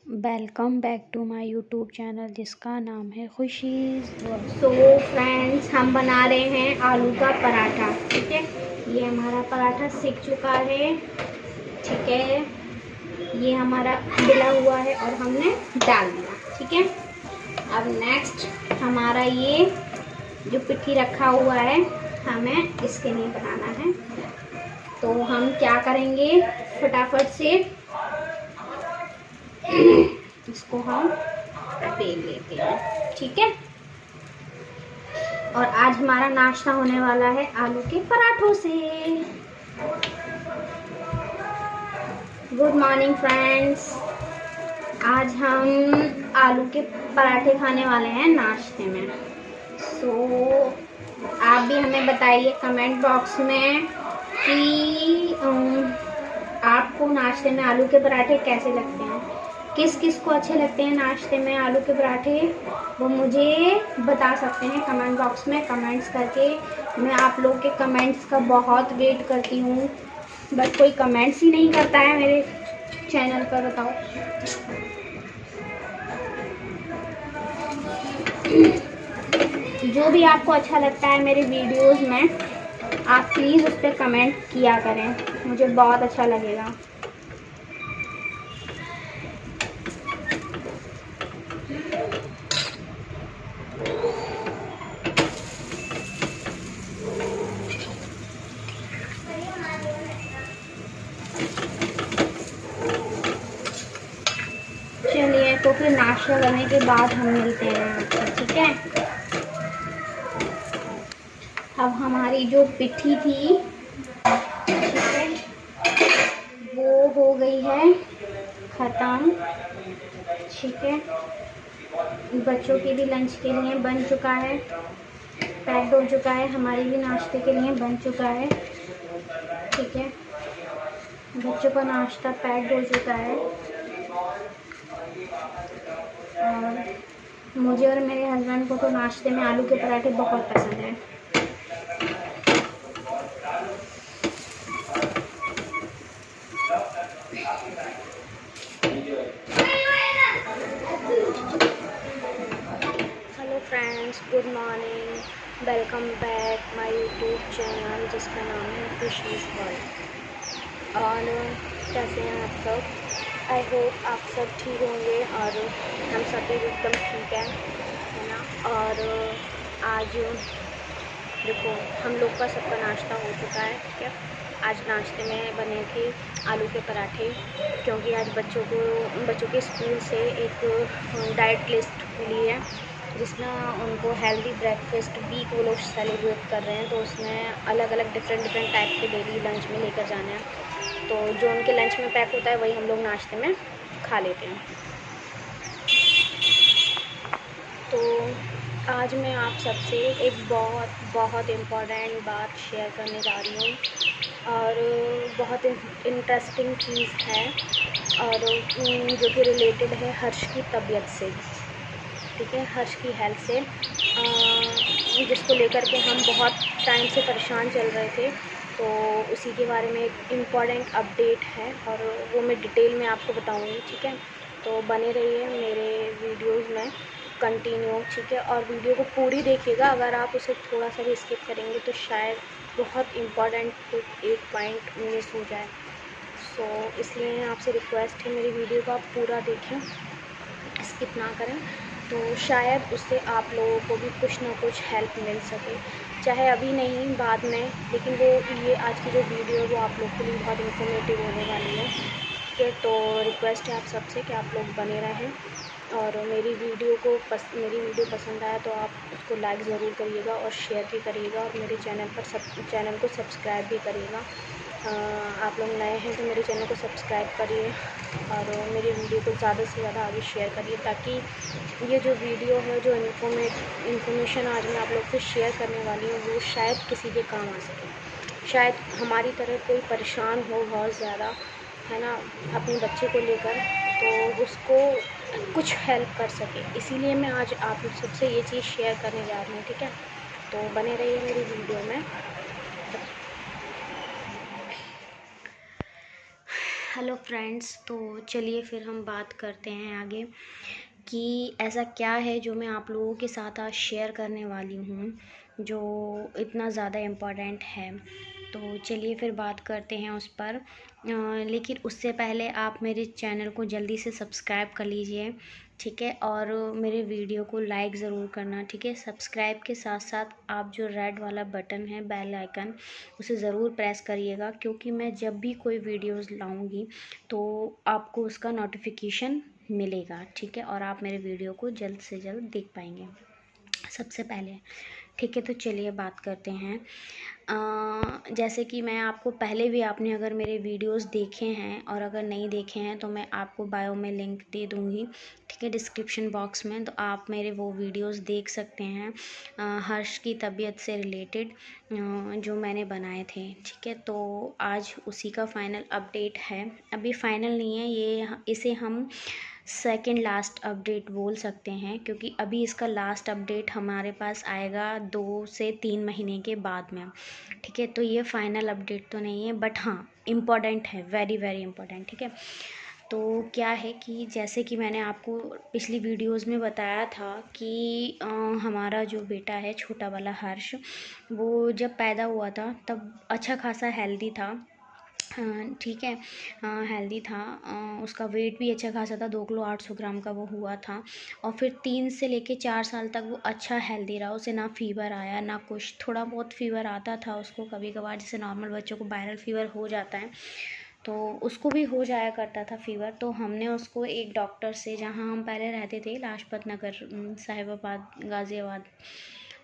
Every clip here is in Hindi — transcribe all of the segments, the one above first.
Welcome back to my YouTube channel जिसका नाम है खुशीज़ व्लॉग। सो फ्रेंड्स, हम बना रहे हैं आलू का पराठा। ठीक है, ये हमारा पराठा सिक चुका है। ठीक है, ये हमारा मिला हुआ है और हमने डाल दिया। ठीक है, अब नेक्स्ट हमारा ये जो पिट्ठी रखा हुआ है हमें इसके लिए बनाना है। तो हम क्या करेंगे, फटाफट से इसको हम बेल लेते हैं। ठीक है, और आज हमारा नाश्ता होने वाला है आलू के पराठों से। गुड मॉर्निंग फ्रेंड्स, आज हम आलू के पराठे खाने वाले हैं नाश्ते में। सो आप भी हमें बताइए कमेंट बॉक्स में कि आपको नाश्ते में आलू के पराठे कैसे लगते हैं, किस किस को अच्छे लगते हैं नाश्ते में आलू के पराठे, वो मुझे बता सकते हैं कमेंट बॉक्स में कमेंट्स करके। मैं आप लोग के कमेंट्स का बहुत वेट करती हूँ, बट कोई कमेंट्स ही नहीं करता है मेरे चैनल पर। बताओ जो भी आपको अच्छा लगता है मेरे वीडियोस में, आप प्लीज़ उस पर कमेंट किया करें, मुझे बहुत अच्छा लगेगा। चलिए, तो फिर नाश्ता करने के बाद हम मिलते हैं आपसे। ठीक है, अब हमारी जो पिट्ठी थी, ठीक है, वो हो गई है ख़त्म। ठीक है, बच्चों के भी लंच के लिए बन चुका है, पैक हो चुका है, हमारे भी नाश्ते के लिए बन चुका है। ठीक है, बच्चों का नाश्ता पैक हो चुका है और मुझे और मेरे हस्बैंड को तो नाश्ते में आलू के पराठे बहुत पसंद हैं। Hello friends, good morning, welcome back my YouTube channel जिसका नाम है खुशीज़ वर्ल्ड। और कैसे हैं आप सब? आई होप आप सब ठीक होंगे और हम सब भी एकदम ठीक है ना। और आज देखो, हम लोग का सबका नाश्ता हो चुका है। ठीक है, आज नाश्ते में बने थे आलू के पराठे, क्योंकि आज बच्चों के स्कूल से एक डाइट लिस्ट मिली है जिसमें उनको हेल्दी ब्रेकफास्ट वीक वो लोग सेलिब्रेट कर रहे हैं। तो उसमें अलग अलग डिफरेंट टाइप के डेली लंच में लेकर जाना है। तो जो उनके लंच में पैक होता है वही हम लोग नाश्ते में खा लेते हैं। तो आज मैं आप सबसे एक बहुत इम्पॉर्टेंट बात शेयर करने जा रही हूँ और बहुत इंटरेस्टिंग चीज़ है और जो कि रिलेटेड है हर्ष की तबीयत से। ठीक है, हर्ष की हेल्थ से, जिसको लेकर के हम बहुत टाइम से परेशान चल रहे थे। तो उसी के बारे में एक इम्पॉर्टेंट अपडेट है और वो मैं डिटेल में आपको बताऊंगी। ठीक है, तो बने रहिए मेरे वीडियोस में कंटिन्यू। ठीक है, और वीडियो को पूरी देखिएगा, अगर आप उसे थोड़ा सा भी स्किप करेंगे तो शायद बहुत इम्पॉर्टेंट एक पॉइंट मिस हो जाए। सो इसलिए आपसे रिक्वेस्ट है मेरी वीडियो को आप पूरा देखें, स्किप ना करें, तो शायद उससे आप लोगों को भी कुछ ना कुछ हेल्प मिल सके, चाहे अभी नहीं बाद में, लेकिन वो ये आज की जो वीडियो है वो आप लोग के लिए बहुत इन्फॉर्मेटिव होने वाली है। ठीक है, तो रिक्वेस्ट है आप सबसे कि आप लोग बने रहें और मेरी वीडियो पसंद आया तो आप उसको लाइक ज़रूर करिएगा और शेयर भी करिएगा और मेरे चैनल को सब्सक्राइब भी करिएगा। आप लोग नए हैं तो मेरे चैनल को सब्सक्राइब करिए और मेरी वीडियो को ज़्यादा से ज़्यादा आगे शेयर करिए, ताकि ये जो वीडियो है, जो इन्फॉर्मेशन आज मैं आप लोग से शेयर करने वाली हूँ, वो शायद किसी के काम आ सके। शायद हमारी तरह कोई परेशान हो बहुत ज़्यादा, है ना, अपने बच्चे को लेकर, तो उसको कुछ हेल्प कर सके। इसीलिए मैं आज आप सबसे ये चीज़ शेयर करने जा रही हूँ। ठीक है, तो बने रहिए मेरी वीडियो में। हेलो फ्रेंड्स, तो चलिए फिर हम बात करते हैं आगे कि ऐसा क्या है जो मैं आप लोगों के साथ आज शेयर करने वाली हूँ जो इतना ज़्यादा इम्पोर्टेंट है। तो चलिए फिर बात करते हैं उस पर। लेकिन उससे पहले आप मेरे चैनल को जल्दी से सब्सक्राइब कर लीजिए, ठीक है। और मेरे वीडियो को लाइक ज़रूर करना, ठीक है। सब्सक्राइब के साथ साथ आप जो रेड वाला बटन है, बेल आइकन, उसे ज़रूर प्रेस करिएगा, क्योंकि मैं जब भी कोई वीडियोस लाऊंगी तो आपको उसका नोटिफिकेशन मिलेगा, ठीक है। और आप मेरे वीडियो को जल्द से जल्द देख पाएंगे सबसे पहले, ठीक है। तो चलिए बात करते हैं। जैसे कि मैं आपको पहले भी, आपने अगर मेरे वीडियोस देखे हैं और अगर नहीं देखे हैं तो मैं आपको बायो में लिंक दे दूँगी, ठीक है, डिस्क्रिप्शन बॉक्स में। तो आप मेरे वो वीडियोस देख सकते हैं हर्ष की तबीयत से रिलेटेड जो मैंने बनाए थे, ठीक है। तो आज उसी का फाइनल अपडेट है। अभी फाइनल नहीं है ये, इसे हम सेकंड लास्ट अपडेट बोल सकते हैं, क्योंकि अभी इसका लास्ट अपडेट हमारे पास आएगा 2 से 3 महीने के बाद में, ठीक है। तो ये फाइनल अपडेट तो नहीं है, बट हाँ इम्पॉर्टेंट है, वेरी वेरी इम्पॉर्टेंट, ठीक है। तो क्या है कि जैसे कि मैंने आपको पिछली वीडियोस में बताया था कि हमारा जो बेटा है छोटा वाला हर्ष, वो जब पैदा हुआ था तब अच्छा खासा हेल्दी था, ठीक है। हेल्दी था, उसका वेट भी अच्छा खासा था, 2 किलो 800 ग्राम का वो हुआ था। और फिर 3 से लेके 4 साल तक वो अच्छा हेल्दी रहा, उसे ना फीवर आया ना कुछ। थोड़ा बहुत फीवर आता था उसको कभी कभार, जैसे नॉर्मल बच्चों को वायरल फीवर हो जाता है, तो उसको भी हो जाया करता था फीवर। तो हमने उसको एक डॉक्टर से, जहाँ हम पहले रहते थे लाजपत नगर, साहिबाबाद गाज़ियाबाद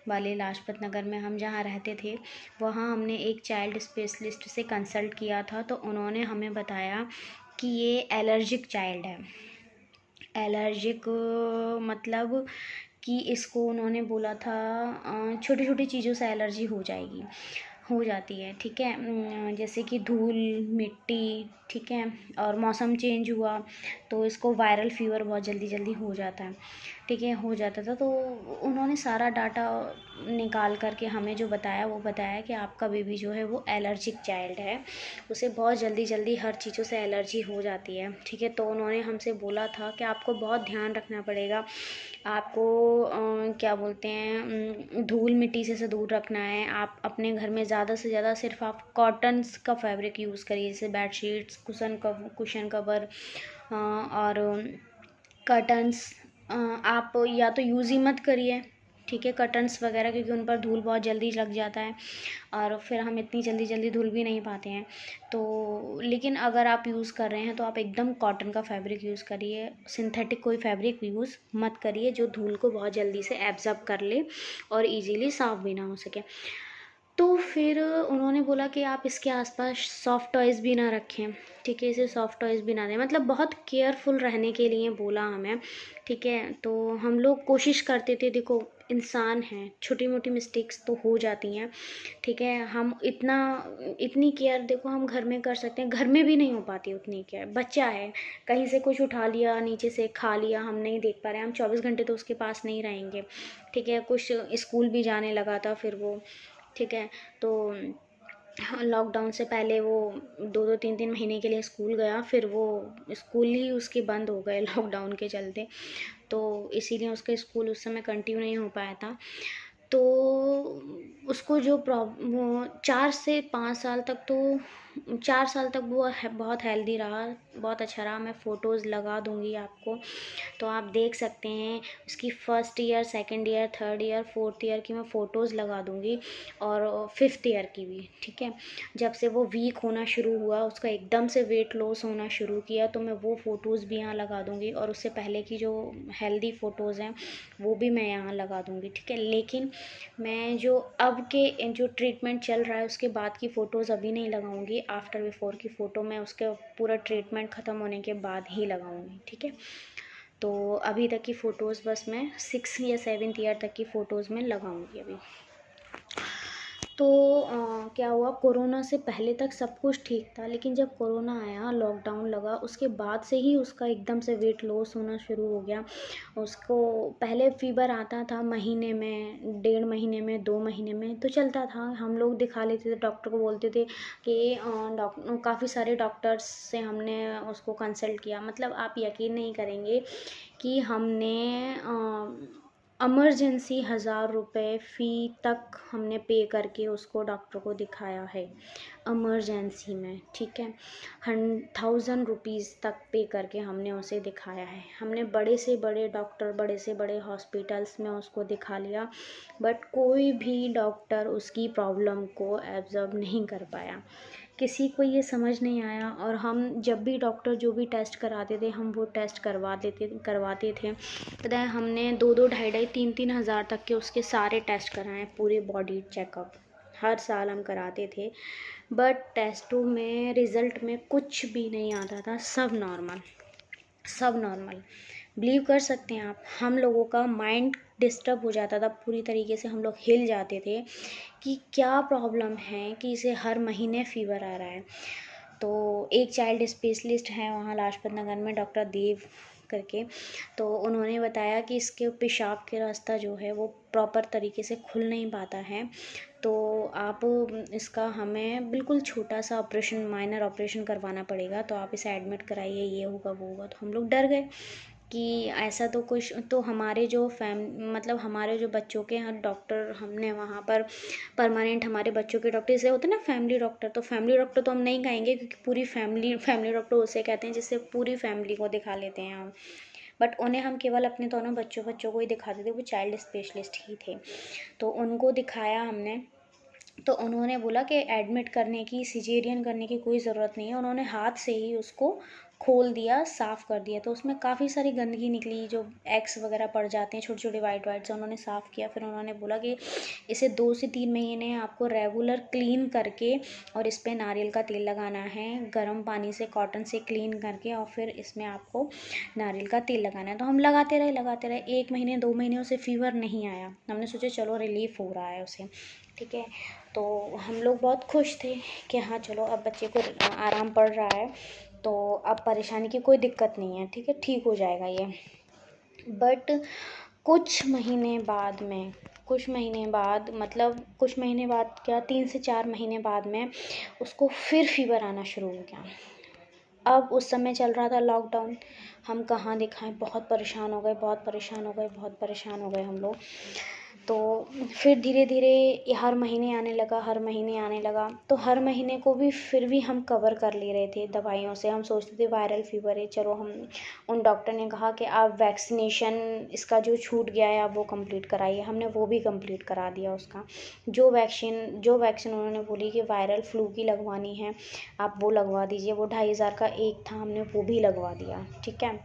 वाले लाजपत नगर में हम जहाँ रहते थे, वहाँ हमने एक चाइल्ड स्पेशलिस्ट से कंसल्ट किया था। तो उन्होंने हमें बताया कि ये एलर्जिक चाइल्ड है। एलर्जिक मतलब कि इसको उन्होंने बोला था छोटी छोटी चीज़ों से एलर्जी हो जाती है, ठीक है। जैसे कि धूल, मिट्टी, ठीक है। और मौसम चेंज हुआ तो इसको वायरल फीवर बहुत जल्दी जल्दी हो जाता है, ठीक है, हो जाता था। तो उन्होंने सारा डाटा निकाल करके हमें जो बताया, वो बताया कि आपका बेबी जो है वो एलर्जिक चाइल्ड है, उसे बहुत जल्दी जल्दी हर चीज़ों से एलर्जी हो जाती है, ठीक है। तो उन्होंने हमसे बोला था कि आपको बहुत ध्यान रखना पड़ेगा, आपको क्या बोलते हैं, धूल मिट्टी से दूर रखना है। आप अपने घर में ज़्यादा से ज़्यादा सिर्फ आप कॉटन्स का फैब्रिक यूज़ करिए, जैसे बेडशीट्स, कुशन कवर और कर्टन्स। आप या तो यूज़ ही मत करिए, ठीक है, कर्टन्स वगैरह, क्योंकि उन पर धूल बहुत जल्दी लग जाता है और फिर हम इतनी जल्दी जल्दी धुल भी नहीं पाते हैं। तो लेकिन अगर आप यूज़ कर रहे हैं तो आप एकदम कॉटन का फैब्रिक यूज़ करिए, सिंथेटिक कोई फैब्रिक यूज़ मत करिए जो धूल को बहुत जल्दी से एब्जॉर्ब कर ले और इजीली साफ़ भी ना हो सके। तो फिर उन्होंने बोला कि आप इसके आसपास सॉफ्ट टॉयज़ भी ना रखें, ठीक है, इसे सॉफ्ट टॉयज़ भी ना दें, मतलब बहुत केयरफुल रहने के लिए बोला हमें, ठीक है। तो हम लोग कोशिश करते थे, देखो इंसान हैं, छोटी मोटी मिस्टेक्स तो हो जाती हैं, ठीक है। हम इतनी केयर देखो हम घर में कर सकते हैं, घर में भी नहीं हो पाती उतनी केयर। बच्चा है, कहीं से कुछ उठा लिया, नीचे से खा लिया, हम नहीं देख पा रहे हैं, हम 24 घंटे तो उसके पास नहीं रहेंगे, ठीक है। कुछ स्कूल भी जाने लगा था फिर वो, ठीक है। तो लॉकडाउन से पहले वो 2-2 3-3 महीने के लिए स्कूल गया, फिर वो स्कूल ही उसके बंद हो गए लॉकडाउन के चलते, तो इसीलिए उसका स्कूल उस समय कंटिन्यू नहीं हो पाया था। तो उसको जो वो 4 से 5 साल तक, तो 4 साल तक वो बहुत हेल्दी रहा, बहुत अच्छा रहा। मैं फ़ोटोज़ लगा दूँगी आपको, तो आप देख सकते हैं उसकी first year, second year, third year, fourth year की मैं फ़ोटोज़ लगा दूँगी और फिफ्थ ईयर की भी, ठीक है। जब से वो वीक होना शुरू हुआ, उसका एकदम से वेट लॉस होना शुरू किया, तो मैं वो फ़ोटोज़ भी यहाँ लगा दूँगी और उससे पहले की जो हेल्दी फ़ोटोज़ हैं वो भी मैं यहाँ लगा दूँगी, ठीक है। लेकिन मैं जो अब के जो ट्रीटमेंट चल रहा है उसके बाद की फ़ोटोज़ अभी नहीं लगाऊंगी, आफ्टर बिफोर की फ़ोटो मैं उसके पूरा ट्रीटमेंट ख़त्म होने के बाद ही लगाऊंगी, ठीक है। तो अभी तक की फ़ोटोज़ बस मैं 6 या 7th ईयर तक की फ़ोटोज़ में लगाऊंगी अभी। तो क्या हुआ, कोरोना से पहले तक सब कुछ ठीक था, लेकिन जब कोरोना आया, लॉकडाउन लगा, उसके बाद से ही उसका एकदम से वेट लॉस होना शुरू हो गया। उसको पहले फ़ीवर आता था महीने में, 1.5 महीने में, 2 महीने में तो चलता था, हम लोग दिखा लेते थे, डॉक्टर को बोलते थे कि काफ़ी सारे डॉक्टर्स से हमने उसको कंसल्ट किया। मतलब आप यकीन नहीं करेंगे कि हमने इमरजेंसी 1,000 रुपये फ़ी तक हमने पे करके उसको डॉक्टर को दिखाया है, इमरजेंसी में, ठीक है। 1,000 रुपीज़ तक पे करके हमने उसे दिखाया है। हमने बड़े से बड़े डॉक्टर, बड़े से बड़े हॉस्पिटल्स में उसको दिखा लिया, बट कोई भी डॉक्टर उसकी प्रॉब्लम को एब्ज़ॉर्ब नहीं कर पाया, किसी को ये समझ नहीं आया। और हम जब भी डॉक्टर जो भी टेस्ट कराते थे, हम वो टेस्ट करवाते थे। पता है, हमने 2-2, 2.5-2.5, 3-3 हज़ार तक के उसके सारे टेस्ट कराए, पूरे बॉडी चेकअप हर साल हम कराते थे, बट टेस्टों में रिज़ल्ट में कुछ भी नहीं आता था, सब नॉर्मल, सब नॉर्मल। बिलीव कर सकते हैं आप, हम लोगों का माइंड डिस्टर्ब हो जाता था पूरी तरीके से, हम लोग हिल जाते थे कि क्या प्रॉब्लम है कि इसे हर महीने फ़ीवर आ रहा है। तो एक चाइल्ड स्पेशलिस्ट हैं वहाँ लाजपत नगर में, डॉक्टर देव करके, तो उन्होंने बताया कि इसके पेशाब के रास्ता जो है वो प्रॉपर तरीके से खुल नहीं पाता है, तो आप इसका हमें बिल्कुल छोटा सा ऑपरेशन, माइनर ऑपरेशन करवाना पड़ेगा, तो आप इसे एडमिट कराइए, ये होगा वो होगा। तो हम लोग डर गए कि ऐसा तो कुछ, तो हमारे जो मतलब हमारे जो बच्चों के यहाँ डॉक्टर, हमने वहाँ पर परमानेंट हमारे बच्चों के डॉक्टर जैसे होते हैं ना फैमिली डॉक्टर, तो फैमिली डॉक्टर तो हम नहीं कहेंगे, क्योंकि पूरी फैमिली डॉक्टर उसे कहते हैं जिससे पूरी फैमिली को दिखा लेते हैं हम, बट उन्हें हम केवल अपने दोनों बच्चों को ही दिखाते थे, वो चाइल्ड स्पेशलिस्ट ही थे। तो उनको दिखाया हमने, तो उन्होंने बोला कि एडमिट करने की, सिजेरियन करने की कोई ज़रूरत नहीं है। उन्होंने हाथ से ही उसको खोल दिया, साफ़ कर दिया, तो उसमें काफ़ी सारी गंदगी निकली, जो एक्स वगैरह पड़ जाते हैं छोटे छोटे वाइट वाइट से, उन्होंने साफ़ किया। फिर उन्होंने बोला कि इसे 2 से 3 महीने आपको रेगुलर क्लीन करके, और इस पर नारियल का तेल लगाना है, गर्म पानी से कॉटन से क्लीन करके, और फिर इसमें आपको नारियल का तेल लगाना है। तो हम लगाते रहे 1 महीने 2 महीने, उसे फ़ीवर नहीं आया। हमने सोचा चलो रिलीफ़ हो रहा है उसे, ठीक है। तो हम लोग बहुत खुश थे कि हाँ चलो अब बच्चे को आराम पड़ रहा है, तो अब परेशानी की कोई दिक्कत नहीं है, ठीक है, ठीक हो जाएगा ये। बट कुछ महीने बाद मतलब कुछ महीने बाद क्या, 3 से 4 महीने बाद में उसको फिर फ़ीवर आना शुरू हो गया। अब उस समय चल रहा था लॉकडाउन, हम कहाँ दिखाएं, बहुत परेशान हो गए हम लोग। तो फिर धीरे धीरे हर महीने आने लगा, तो हर महीने को भी फिर भी हम कवर कर ले रहे थे दवाइयों से। हम सोचते थे वायरल फ़ीवर है, चलो हम, उन डॉक्टर ने कहा कि आप वैक्सीनेशन इसका जो छूट गया है आप वो कंप्लीट कराइए, हमने वो भी कंप्लीट करा दिया उसका। जो वैक्सीन उन्होंने बोली कि वायरल फ्लू की लगवानी है, आप वो लगवा दीजिए, वो 2,500 का एक था, हमने वो भी लगवा दिया, ठीक है।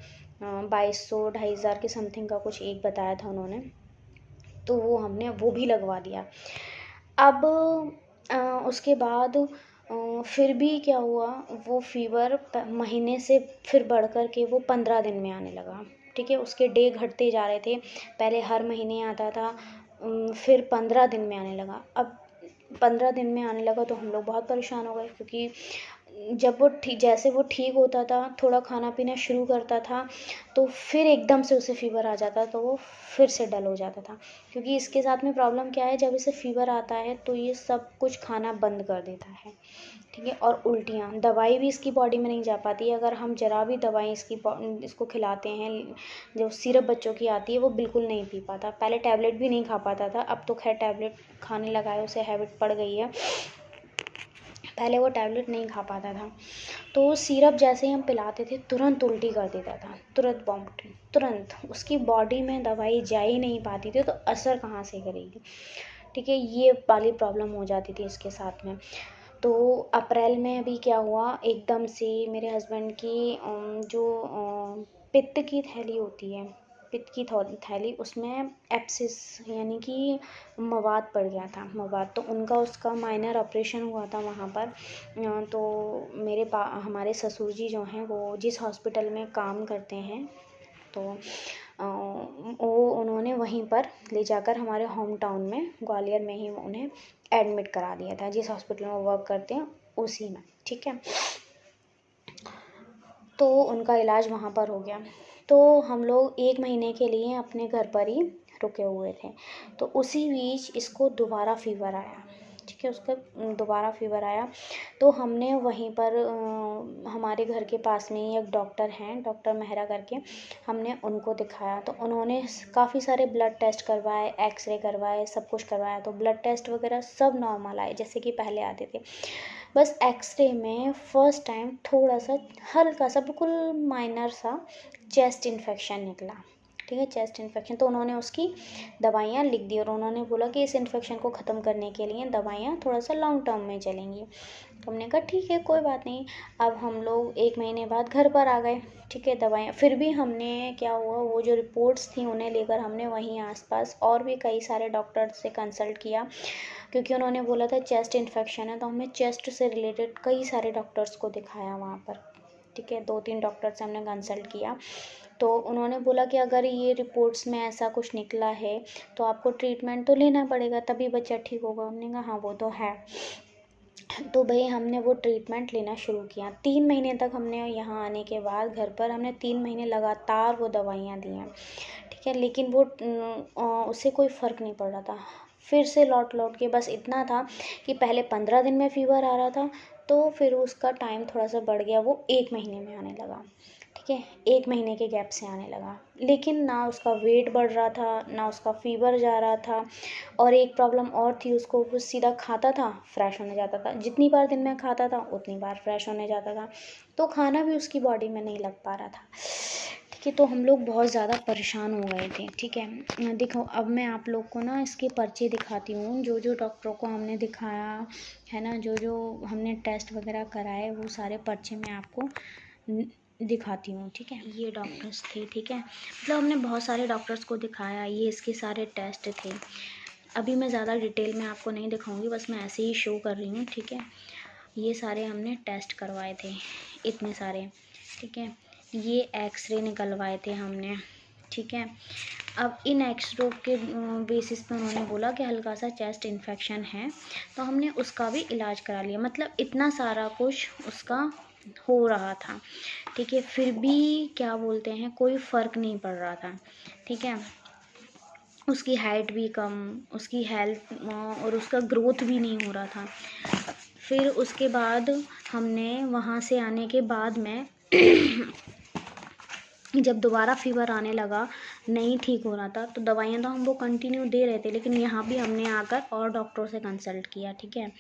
2,200 2,500 के समथिंग का कुछ एक बताया था उन्होंने, तो वो हमने वो भी लगवा दिया। अब उसके बाद फिर भी क्या हुआ, वो फ़ीवर महीने से फिर बढ़ कर के वो 15 दिन में आने लगा, ठीक है। उसके डे घटते जा रहे थे, पहले हर महीने आता था, फिर 15 दिन में आने लगा। अब 15 दिन में आने लगा तो हम लोग बहुत परेशान हो गए, क्योंकि जैसे वो ठीक होता था, थोड़ा खाना पीना शुरू करता था, तो फिर एकदम से उसे फ़ीवर आ जाता, तो वो फिर से डल हो जाता था। क्योंकि इसके साथ में प्रॉब्लम क्या है, जब इसे फ़ीवर आता है तो ये सब कुछ खाना बंद कर देता है, ठीक है। और उल्टियाँ, दवाई भी इसकी बॉडी में नहीं जा पाती है, अगर हम ज़रा भी दवाई इसको खिलाते हैं, जो सिरप बच्चों की आती है वो बिल्कुल नहीं पी पाता। पहले टैबलेट भी नहीं खा पाता था, अब तो खैर टैबलेट खाने लगा है, उसे हैबिट पड़ गई है, पहले वो टैबलेट नहीं खा पाता था। तो सिरप जैसे ही हम पिलाते थे तुरंत उल्टी कर देता था, तुरंत वॉमिटिंग, तुरंत, उसकी बॉडी में दवाई जा ही नहीं पाती थी, तो असर कहाँ से करेगी, ठीक है। ये वाली प्रॉब्लम हो जाती थी इसके साथ में। तो अप्रैल में अभी क्या हुआ, एकदम से मेरे हस्बैंड की जो पित्त की थैली होती है, पित्त की थैली, उसमें एब्सिस यानी कि मवाद पड़ गया था, मवाद, तो उसका माइनर ऑपरेशन हुआ था वहाँ पर। तो हमारे ससुर जी जो हैं वो जिस हॉस्पिटल में काम करते हैं, तो वो उन्होंने वहीं पर ले जाकर हमारे होम टाउन में, ग्वालियर में ही उन्हें एडमिट करा दिया था, जिस हॉस्पिटल में वर्क करते हैं उसी में, ठीक है। तो उनका इलाज वहाँ पर हो गया। तो हम लोग 1 महीने के लिए अपने घर पर ही रुके हुए थे। तो उसी बीच इसको दोबारा फ़ीवर आया, ठीक है, उसका दोबारा फ़ीवर आया। तो हमने वहीं पर हमारे घर के पास में ही एक डॉक्टर हैं, डॉक्टर मेहरा करके, हमने उनको दिखाया। तो उन्होंने काफ़ी सारे ब्लड टेस्ट करवाए, एक्सरे करवाए, सब कुछ करवाया। तो ब्लड टेस्ट वगैरह सब नॉर्मल आए, जैसे कि पहले आते थे। बस एक्सरे में फ़र्स्ट टाइम थोड़ा सा हल्का सा बिल्कुल माइनर सा चेस्ट इन्फेक्शन निकला, ठीक है, चेस्ट इन्फेक्शन। तो उन्होंने उसकी दवाइयाँ लिख दी और उन्होंने बोला कि इस इन्फेक्शन को ख़त्म करने के लिए दवाइयाँ थोड़ा सा लॉन्ग टर्म में चलेंगी। तो हमने कहा ठीक है, कोई बात नहीं। अब हम लोग 1 महीने बाद घर पर आ गए, ठीक है। दवाइयाँ फिर भी हमने क्या हुआ, वो जो रिपोर्ट्स थी उन्हें लेकर हमने वहीं आसपास और भी कई सारे डॉक्टर से कंसल्ट किया, क्योंकि उन्होंने बोला था चेस्ट इन्फेक्शन है। तो हमने चेस्ट से रिलेटेड कई सारे डॉक्टर्स को दिखाया वहाँ पर, ठीक है। 2-3 डॉक्टर से हमने कंसल्ट किया। तो उन्होंने बोला कि अगर ये रिपोर्ट्स में ऐसा कुछ निकला है तो आपको ट्रीटमेंट तो लेना पड़ेगा, तभी बच्चा ठीक होगा। हमने कहा हाँ वो तो है। तो भाई हमने वो ट्रीटमेंट लेना शुरू किया। 3 महीने तक हमने यहाँ आने के बाद घर पर हमने 3 महीने लगातार वो दवाइयाँ दी हैं, ठीक है। लेकिन वो उससे कोई फ़र्क नहीं पड़ रहा था। फिर से लौट के बस इतना था कि पहले 15 दिन में फ़ीवर आ रहा था, तो फिर उसका टाइम थोड़ा सा बढ़ गया, वो 1 महीने में आने लगा, ठीक है। 1 महीने के गैप से आने लगा, लेकिन ना उसका वेट बढ़ रहा था, ना उसका फ़ीवर जा रहा था। और एक प्रॉब्लम और थी, उसको वो सीधा खाता था, फ्रेश होने जाता था। जितनी बार दिन में खाता था उतनी बार फ्रेश होने जाता था। तो खाना भी उसकी बॉडी में नहीं लग पा रहा था, ठीक है। तो हम लोग बहुत ज़्यादा परेशान हो गए थे, ठीक है। देखो अब मैं आप लोग को ना इसके पर्चे दिखाती हूँ, जो जो डॉक्टरों को हमने दिखाया है ना, जो जो हमने टेस्ट वगैरह कराए, वो सारे पर्चे मैं आपको दिखाती हूँ, ठीक है। ये डॉक्टर्स थे, ठीक है, मतलब हमने बहुत सारे डॉक्टर्स को दिखाया, ये इसके सारे टेस्ट थे। अभी मैं ज़्यादा डिटेल में आपको नहीं दिखाऊंगी, बस मैं ऐसे ही शो कर रही हूँ, ठीक है। ये सारे हमने टेस्ट करवाए थे, इतने सारे, ठीक है। ये एक्सरे निकलवाए थे हमने, ठीक है। अब इन एक्सरे के बेसिस पे उन्होंने बोला कि हल्का सा चेस्ट इन्फेक्शन है, तो हमने उसका भी इलाज करा लिया। मतलब इतना सारा कुछ उसका हो रहा था, ठीक है। फिर भी क्या बोलते हैं, कोई फ़र्क नहीं पड़ रहा था, ठीक है। उसकी हाइट भी कम, उसकी हेल्थ और उसका ग्रोथ भी नहीं हो रहा था। फिर उसके बाद हमने वहाँ से आने के बाद में जब दोबारा फ़ीवर आने लगा, नहीं ठीक हो रहा था, तो दवाइयाँ तो हम वो कंटिन्यू दे रहे थे, लेकिन यहाँ भी हमने आकर और डॉक्टरों से कंसल्ट किया, ठीक है।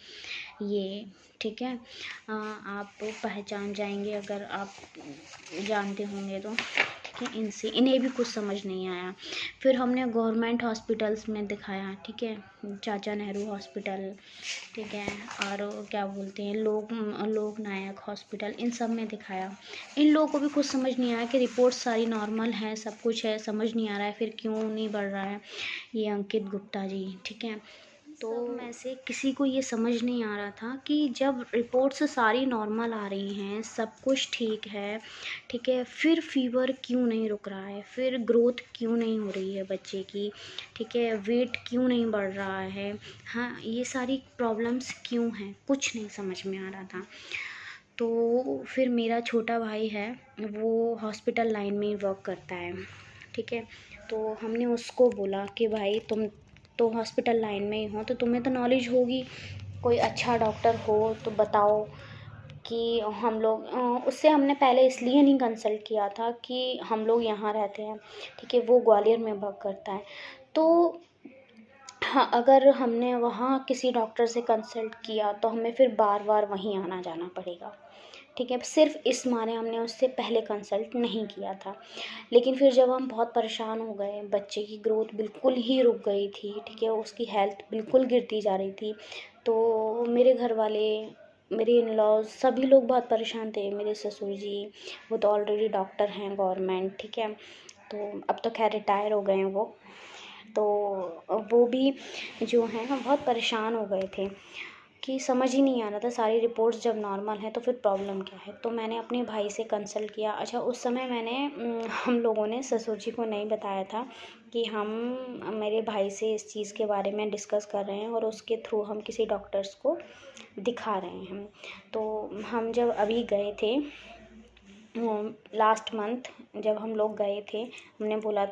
ये ठीक है, आप पहचान जाएंगे अगर आप जानते होंगे तो, ठीक है। इनसे इन्हें भी कुछ समझ नहीं आया। फिर हमने गवर्नमेंट हॉस्पिटल्स में दिखाया, ठीक है, चाचा नेहरू हॉस्पिटल, ठीक है, और क्या बोलते हैं लोकनायक हॉस्पिटल, इन सब में दिखाया। इन लोगों को भी कुछ समझ नहीं आया कि रिपोर्ट सारी नॉर्मल है, सब कुछ है, समझ नहीं आ रहा है फिर क्यों नहीं बढ़ रहा है। ये अंकित गुप्ता जी, ठीक है। तो में से किसी को ये समझ नहीं आ रहा था कि जब रिपोर्ट्स सारी नॉर्मल आ रही हैं, सब कुछ ठीक है, ठीक है, फिर फ़ीवर क्यों नहीं रुक रहा है, फिर ग्रोथ क्यों नहीं हो रही है बच्चे की, ठीक है, वेट क्यों नहीं बढ़ रहा है, हाँ, ये सारी प्रॉब्लम्स क्यों हैं, कुछ नहीं समझ में आ रहा था। तो फिर मेरा छोटा भाई है, वो हॉस्पिटल लाइन में ही वर्क करता है, ठीक है। तो हमने उसको बोला कि भाई तुम तो हॉस्पिटल लाइन में ही हो, तो तुम्हें तो नॉलेज होगी, कोई अच्छा डॉक्टर हो तो बताओ कि हम लोग उससे हमने पहले इसलिए नहीं कंसल्ट किया था कि हम लोग यहाँ रहते हैं, ठीक है, वो ग्वालियर में वर्क करता है। तो हाँ, अगर हमने वहाँ किसी डॉक्टर से कंसल्ट किया तो हमें फिर बार बार वहीं आना जाना पड़ेगा, ठीक है। सिर्फ इस माने हमने उससे पहले कंसल्ट नहीं किया था। लेकिन फिर जब हम बहुत परेशान हो गए, बच्चे की ग्रोथ बिल्कुल ही रुक गई थी, ठीक है, उसकी हेल्थ बिल्कुल गिरती जा रही थी, तो मेरे घर वाले, मेरे इन लॉज, सभी लोग बहुत परेशान थे। मेरे ससुर जी, वो तो ऑलरेडी डॉक्टर हैं गवर्नमेंट, ठीक है, तो अब तो खैर रिटायर हो गए हैं वो, तो वो भी जो हैं बहुत परेशान हो गए थे। कि समझ ही नहीं आ रहा था, सारी रिपोर्ट्स जब नॉर्मल है तो फिर प्रॉब्लम क्या है। तो मैंने अपने भाई से कंसल्ट किया। अच्छा, उस समय मैंने हम लोगों ने ससुर जी को नहीं बताया था कि हम मेरे भाई से इस चीज़ के बारे में डिस्कस कर रहे हैं और उसके थ्रू हम किसी डॉक्टर्स को दिखा रहे हैं। तो हम जब अभी गए थे लास्ट मंथ, जब हम लोग गए थे, हमने बोला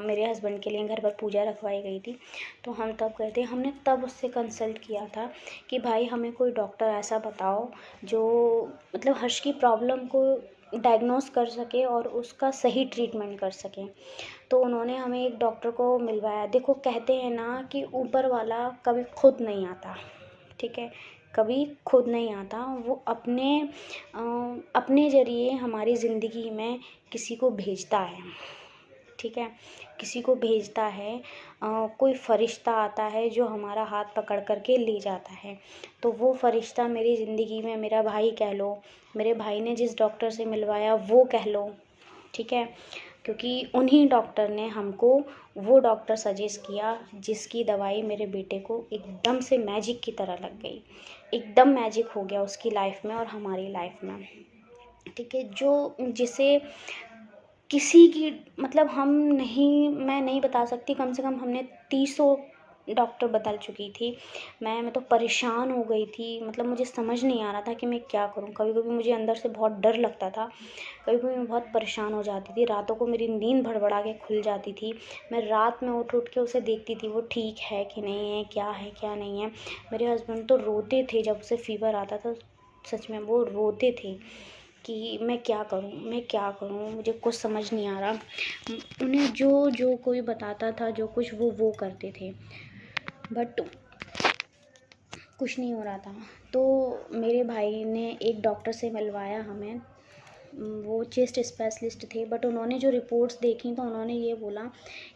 मेरे हस्बैंड के लिए घर पर पूजा रखवाई गई थी, तो हम तब गए थे। हमने तब उससे कंसल्ट किया था कि भाई हमें कोई डॉक्टर ऐसा बताओ जो मतलब हर्ष की प्रॉब्लम को डायग्नोस कर सके और उसका सही ट्रीटमेंट कर सके। तो उन्होंने हमें एक डॉक्टर को मिलवाया। देखो, कहते हैं ना कि ऊपर वाला कभी खुद नहीं आता, ठीक है, कभी खुद नहीं आता, वो अपने ज़रिए हमारी ज़िंदगी में किसी को भेजता है, ठीक है, किसी को भेजता है। कोई फ़रिश्ता आता है जो हमारा हाथ पकड़ कर के ले जाता है। तो वो फ़रिश्ता मेरी ज़िंदगी में मेरा भाई कह लो, मेरे भाई ने जिस डॉक्टर से मिलवाया वो कह लो, ठीक है, क्योंकि उन्हीं डॉक्टर ने हमको वो डॉक्टर सजेस्ट किया जिसकी दवाई मेरे बेटे को एकदम से मैजिक की तरह लग गई। एकदम मैजिक हो गया उसकी लाइफ में और हमारी लाइफ में, ठीक है, जो जिसे किसी की मतलब मैं नहीं बता सकती। कम से कम हमने 30 डॉक्टर बदल चुकी थी। मैं तो परेशान हो गई थी, मतलब मुझे समझ नहीं आ रहा था कि मैं क्या करूं। कभी कभी मुझे अंदर से बहुत डर लगता था, कभी कभी मैं बहुत परेशान हो जाती थी, रातों को मेरी नींद भड़बड़ा के खुल जाती थी। मैं रात में उठ उठ के उसे देखती थी वो ठीक है कि नहीं है, क्या है क्या नहीं है। मेरे हस्बैंड तो रोते थे जब उसे फीवर आता था, सच में वो रोते थे कि मैं क्या करूं, मैं क्या करूं, मुझे कुछ समझ नहीं आ रहा। उन्हें जो जो कोई बताता था, जो कुछ वो करते थे, बट कुछ नहीं हो रहा था। तो मेरे भाई ने एक डॉक्टर से मिलवाया हमें, वो चेस्ट स्पेशलिस्ट थे, बट उन्होंने जो रिपोर्ट्स देखी तो उन्होंने ये बोला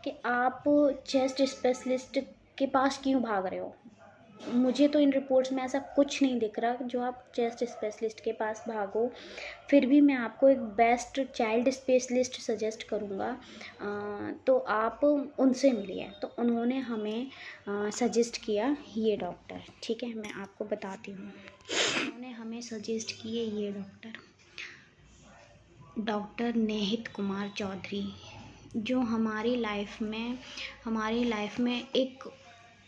कि आप चेस्ट स्पेशलिस्ट के पास क्यों भाग रहे हो। मुझे तो इन रिपोर्ट्स में ऐसा कुछ नहीं दिख रहा जो आप चेस्ट स्पेशलिस्ट के पास भागो। फिर भी मैं आपको एक बेस्ट चाइल्ड स्पेशलिस्ट सजेस्ट करूँगा, तो आप उनसे मिलिए। तो उन्होंने हमें सजेस्ट किया ये डॉक्टर, ठीक है, मैं आपको बताती हूँ। उन्होंने हमें सजेस्ट किए ये डॉक्टर नेहित कुमार चौधरी, जो हमारी लाइफ में एक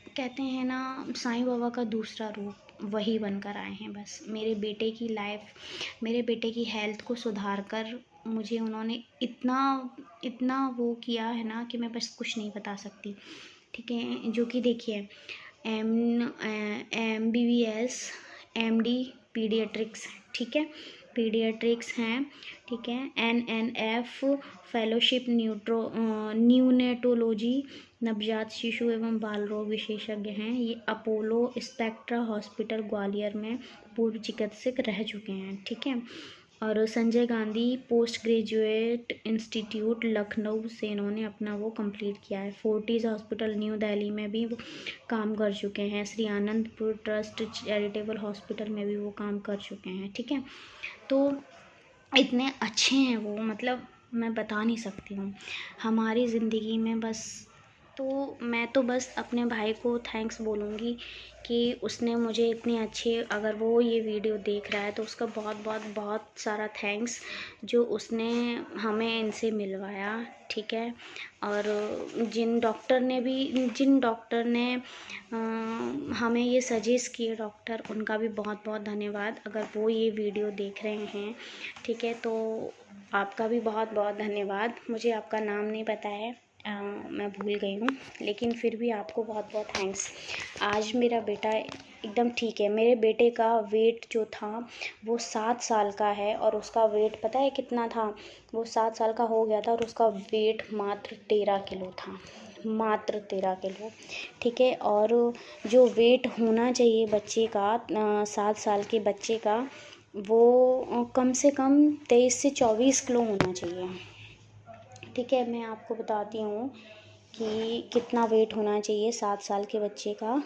कहते हैं ना साईं बाबा का दूसरा रूप वही बनकर आए हैं। बस मेरे बेटे की हेल्थ को सुधार कर मुझे उन्होंने इतना वो किया है ना कि मैं बस कुछ नहीं बता सकती, ठीक है। जो कि देखिए, MBBS MD पीडियाट्रिक्स, ठीक है, पीडियाट्रिक्स हैं, ठीक है, NNF फेलोशिप न्यूनेटोलॉजी नवजात शिशु एवं बाल रोग विशेषज्ञ हैं। ये अपोलो स्पेक्ट्रा हॉस्पिटल ग्वालियर में पूर्व चिकित्सक रह चुके हैं, ठीक है। और Sanjay Gandhi post graduate institute Lucknow से इन्होंने अपना वो कंप्लीट किया है। फोर्टिस हॉस्पिटल न्यू दिल्ली में भी वो काम कर चुके हैं। Shri Anandpur trust charitable hospital में भी वो काम कर चुके हैं, ठीक है। तो इतने अच्छे हैं वो, मतलब मैं बता नहीं सकती हूँ हमारी ज़िंदगी में। बस तो मैं तो बस अपने भाई को थैंक्स बोलूँगी कि उसने मुझे इतनी अच्छी, अगर वो ये वीडियो देख रहा है तो उसका बहुत सारा थैंक्स, जो उसने हमें इनसे मिलवाया, ठीक है। और जिन डॉक्टर ने हमें ये सजेस्ट किए डॉक्टर, उनका भी बहुत धन्यवाद। अगर वो ये वीडियो देख रहे हैं, ठीक है, तो आपका भी बहुत धन्यवाद। मुझे आपका नाम नहीं पता है, मैं भूल गई हूँ, लेकिन फिर भी आपको बहुत थैंक्स। आज मेरा बेटा एकदम ठीक है। मेरे बेटे का वेट जो था वो 7 साल का है, और उसका वेट पता है कितना था, वो 7 साल का हो गया था और उसका वेट मात्र 13 किलो था, मात्र 13 किलो, ठीक है। और जो वेट होना चाहिए बच्चे का 7 साल के बच्चे का, वो कम से कम 23 से 24 किलो होना चाहिए, ठीक है। मैं आपको बताती हूँ कि कितना वेट होना चाहिए 7 साल के बच्चे का।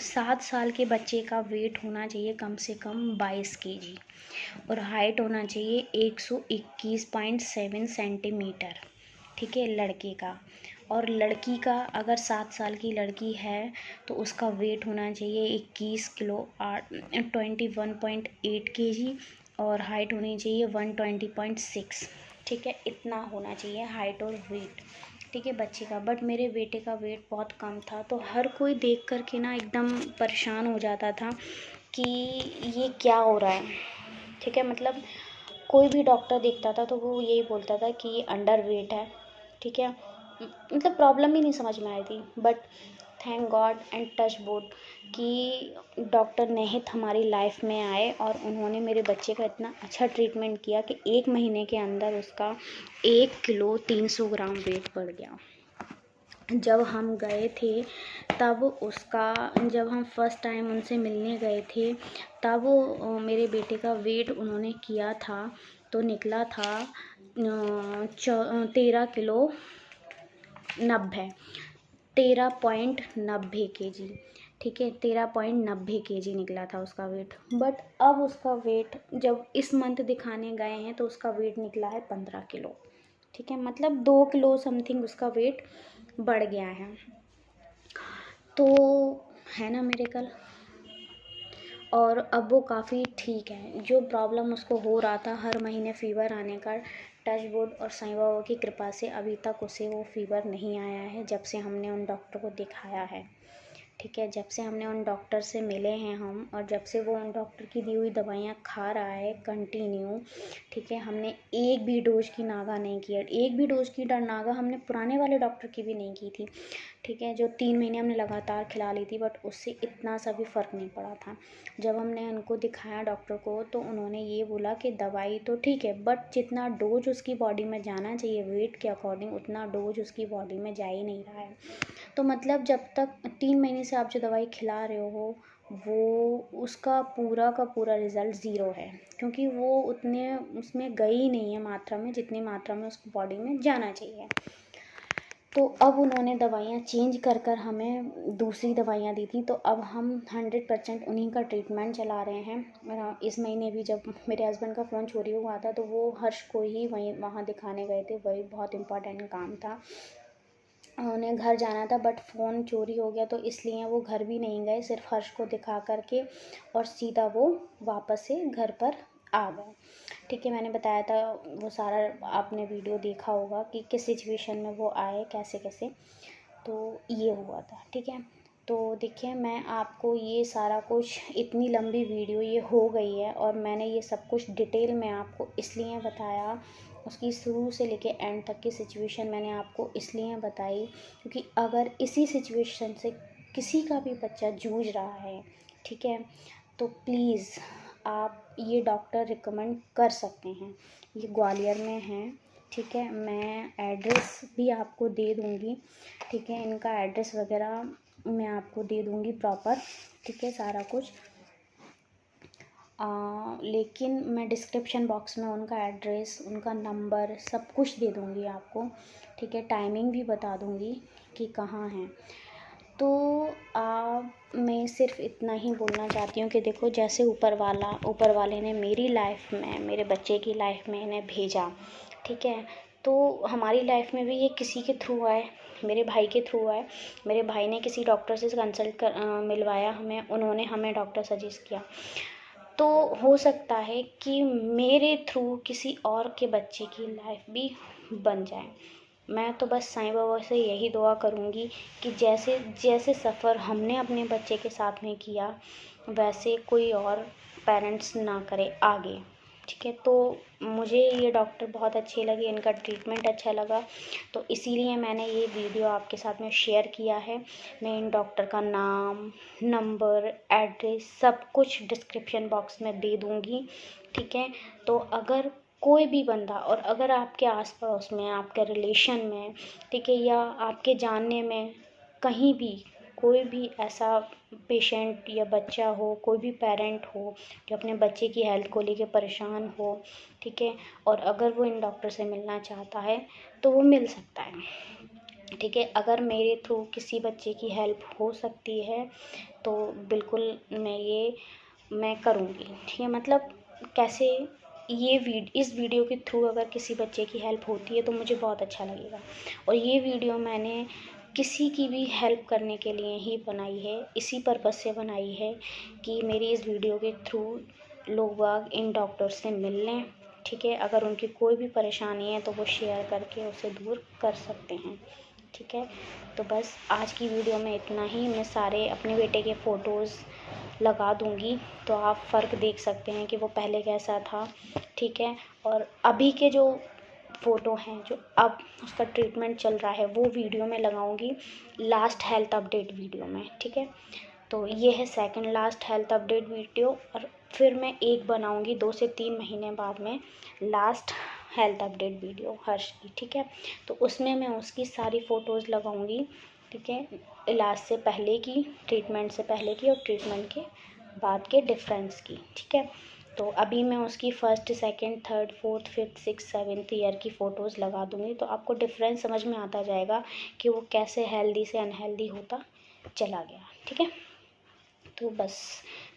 7 साल के बच्चे का वेट होना चाहिए कम से कम 22 kg, और हाइट होना चाहिए 121.7 सेंटीमीटर, ठीक है, लड़के का। और लड़की का अगर 7 साल की लड़की है तो उसका वेट होना चाहिए 21 किलो 21.8 kg और हाइट होनी चाहिए 120.6। ठीक है, इतना होना चाहिए हाइट और वेट। ठीक है बच्चे का। बट मेरे बेटे का वेट बहुत कम था, तो हर कोई देख कर के ना एकदम परेशान हो जाता था कि ये क्या हो रहा है। ठीक है, मतलब कोई भी डॉक्टर देखता था तो वो यही बोलता था कि ये अंडर वेट है। ठीक है, मतलब प्रॉब्लम ही नहीं समझ में आई थी। But thank God and touch wood कि डॉक्टर नेहित हमारी लाइफ में आए और उन्होंने मेरे बच्चे का इतना अच्छा ट्रीटमेंट किया कि 1 महीने के अंदर उसका 1 किलो 300 ग्राम वेट बढ़ गया। जब हम गए थे तब जब हम फर्स्ट टाइम उनसे मिलने गए थे तब मेरे बेटे का वेट उन्होंने किया था तो निकला था 13 किलो 13.90 kg। ठीक है, 13.90 kg निकला था उसका वेट। बट अब उसका वेट जब इस मंथ दिखाने गए हैं तो उसका वेट निकला है 15 किलो। ठीक है, मतलब 2 किलो समथिंग उसका वेट बढ़ गया है। तो है ना मेरेकल। और अब वो काफ़ी ठीक है। जो प्रॉब्लम उसको हो रहा था हर महीने फ़ीवर आने का, टच वुड और साईं बाबा की कृपा से अभी तक उसे वो फ़ीवर नहीं आया है जब से हमने उन डॉक्टर को दिखाया है। ठीक है, जब से हमने उन डॉक्टर से मिले हैं हम, और जब से वो उन डॉक्टर की दी हुई दवाइयाँ खा रहा है कंटिन्यू। ठीक है, हमने एक भी डोज की नागा नहीं किया। एक भी डोज की नागा हमने पुराने वाले डॉक्टर की भी नहीं की थी। ठीक है, जो 3 महीने हमने लगातार खिला ली थी, बट उससे इतना सा भी फ़र्क नहीं पड़ा था। जब हमने उनको दिखाया डॉक्टर को तो उन्होंने ये बोला कि दवाई तो ठीक है बट जितना डोज उसकी बॉडी में जाना चाहिए वेट के अकॉर्डिंग उतना डोज उसकी बॉडी में जा ही नहीं रहा है। तो मतलब जब तक 3 महीने से आप जो दवाई खिला रहे हो वो उसका पूरा का पूरा रिज़ल्ट ज़ीरो है, क्योंकि वो उतने उसमें गई नहीं है मात्रा में जितनी मात्रा में उसकी बॉडी में जाना चाहिए। तो अब उन्होंने दवाइयाँ चेंज कर कर हमें दूसरी दवाइयाँ दी थी, तो अब हम 100% उन्हीं का ट्रीटमेंट चला रहे हैं। मेरा इस महीने भी जब मेरे हस्बैंड का फ़ोन चोरी हुआ था तो वो हर्ष को ही वहाँ दिखाने गए थे, वही बहुत इम्पोर्टेंट काम था। उन्हें घर जाना था बट फ़ोन चोरी हो गया तो इसलिए वो घर भी नहीं गए, सिर्फ हर्ष को दिखा कर के और सीधा वो वापस से घर पर आ गए। ठीक है, मैंने बताया था वो सारा आपने वीडियो देखा होगा कि किस सिचुएशन में वो आए कैसे कैसे, तो ये हुआ था। ठीक है, तो देखिए मैं आपको ये सारा कुछ, इतनी लंबी वीडियो ये हो गई है और मैंने ये सब कुछ डिटेल में आपको इसलिए बताया, उसकी शुरू से लेके एंड तक की सिचुएशन मैंने आपको इसलिए बताई क्योंकि अगर इसी सिचुएशन से किसी का भी बच्चा जूझ रहा है, ठीक है, तो प्लीज़ आप ये डॉक्टर रिकमेंड कर सकते हैं। ये ग्वालियर में हैं। ठीक है, मैं एड्रेस भी आपको दे दूँगी। ठीक है, इनका एड्रेस वगैरह मैं आपको दे दूँगी प्रॉपर। ठीक है, सारा कुछ लेकिन मैं डिस्क्रिप्शन बॉक्स में उनका एड्रेस, उनका नंबर सब कुछ दे दूँगी आपको। ठीक है, टाइमिंग भी बता दूँगी कि कहाँ हैं। तो मैं सिर्फ इतना ही बोलना चाहती हूँ कि देखो जैसे ऊपर वाले ने मेरी लाइफ में, मेरे बच्चे की लाइफ में इन्हें भेजा, ठीक है, तो हमारी लाइफ में भी ये किसी के थ्रू आए, मेरे भाई के थ्रू आए। मेरे भाई ने किसी डॉक्टर से कंसल्ट कर मिलवाया हमें, उन्होंने हमें डॉक्टर सजेस्ट किया। तो हो सकता है कि मेरे थ्रू किसी और के बच्चे की लाइफ भी बन जाए। मैं तो बस साईं बाबा से यही दुआ करूँगी कि जैसे जैसे सफ़र हमने अपने बच्चे के साथ में किया वैसे कोई और पेरेंट्स ना करे आगे। ठीक है, तो मुझे ये डॉक्टर बहुत अच्छे लगे, इनका ट्रीटमेंट अच्छा लगा, तो इसीलिए मैंने ये वीडियो आपके साथ में शेयर किया है। मैं इन डॉक्टर का नाम, नंबर, एड्रेस सब कुछ डिस्क्रिप्शन बॉक्स में दे दूँगी। ठीक है, तो अगर कोई भी बंदा, और अगर आपके आस पड़ोस में, आपके रिलेशन में, ठीक है, या आपके जानने में कहीं भी कोई भी ऐसा पेशेंट या बच्चा हो, कोई भी पेरेंट हो जो अपने बच्चे की हेल्थ को लेके परेशान हो, ठीक है, और अगर वो इन डॉक्टर से मिलना चाहता है तो वो मिल सकता है। ठीक है, अगर मेरे थ्रू किसी बच्चे की हेल्प हो सकती है तो बिल्कुल मैं करूँगी। ठीक है, मतलब कैसे इस वीडियो के थ्रू अगर किसी बच्चे की हेल्प होती है तो मुझे बहुत अच्छा लगेगा। और ये वीडियो मैंने किसी की भी हेल्प करने के लिए ही बनाई है, इसी पर्पज़ से बनाई है कि मेरी इस वीडियो के थ्रू लोग बाग इन डॉक्टर से मिल लें, ठीक है। अगर उनकी कोई भी परेशानी है तो वो शेयर करके उसे दूर कर सकते हैं, ठीक है। तो बस आज की वीडियो में इतना ही। मैं सारे अपने बेटे के फ़ोटोज़ लगा दूंगी तो आप फ़र्क देख सकते हैं कि वो पहले कैसा था, ठीक है। और अभी के जो फ़ोटो हैं, जो अब उसका ट्रीटमेंट चल रहा है, वो वीडियो में लगाऊंगी लास्ट हेल्थ अपडेट वीडियो में, ठीक है। तो ये है second last health update video. और फिर मैं एक बनाऊंगी 2 से 3 महीने बाद में लास्ट हेल्थ अपडेट वीडियो हर्ष की, ठीक है। तो उसमें मैं उसकी सारी फ़ोटोज़ लगाऊंगी, ठीक है, इलाज से पहले की, ट्रीटमेंट से पहले की और ट्रीटमेंट के बाद के डिफरेंस की, ठीक है। तो अभी मैं उसकी first, second, third, fourth, fifth, six, seventh year की फ़ोटोज़ लगा दूँगी तो आपको डिफरेंस समझ में आता जाएगा कि वो कैसे हेल्दी से अनहेल्दी होता चला गया, ठीक है। तो बस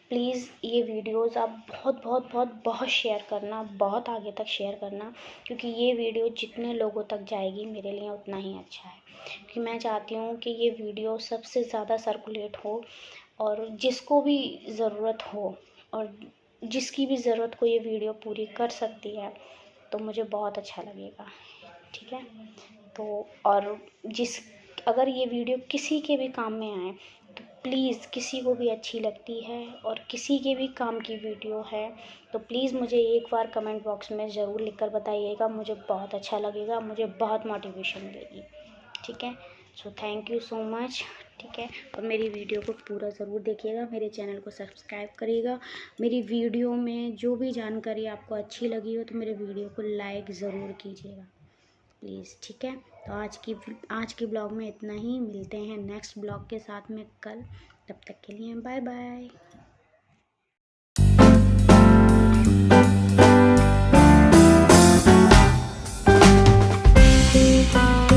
प्लीज़ ये वीडियोज़ आप बहुत बहुत बहुत बहुत शेयर करना, बहुत आगे तक शेयर करना, क्योंकि ये वीडियो जितने लोगों तक जाएगी मेरे लिए उतना ही अच्छा है। क्योंकि मैं चाहती हूँ कि ये वीडियो सबसे ज़्यादा सर्कुलेट हो और जिसको भी ज़रूरत हो और जिसकी भी ज़रूरत को ये वीडियो पूरी कर सकती है तो मुझे बहुत अच्छा लगेगा, ठीक है। तो और अगर ये वीडियो किसी के भी काम में आए तो प्लीज़, किसी को भी अच्छी लगती है और किसी के भी काम की वीडियो है तो प्लीज़ मुझे एक बार कमेंट बॉक्स में ज़रूर लिखकर बताइएगा, मुझे बहुत अच्छा लगेगा, मुझे बहुत मोटिवेशन मिलेगी, ठीक है। So thank you so much, ठीक है। और मेरी वीडियो को पूरा ज़रूर देखिएगा, मेरे चैनल को सब्सक्राइब करिएगा। मेरी वीडियो में जो भी जानकारी आपको अच्छी लगी हो तो मेरे वीडियो को लाइक ज़रूर कीजिएगा प्लीज़, ठीक है। तो आज की ब्लॉग में इतना ही। मिलते हैं नेक्स्ट ब्लॉग के साथ में कल, तब तक के लिए बाय बाय।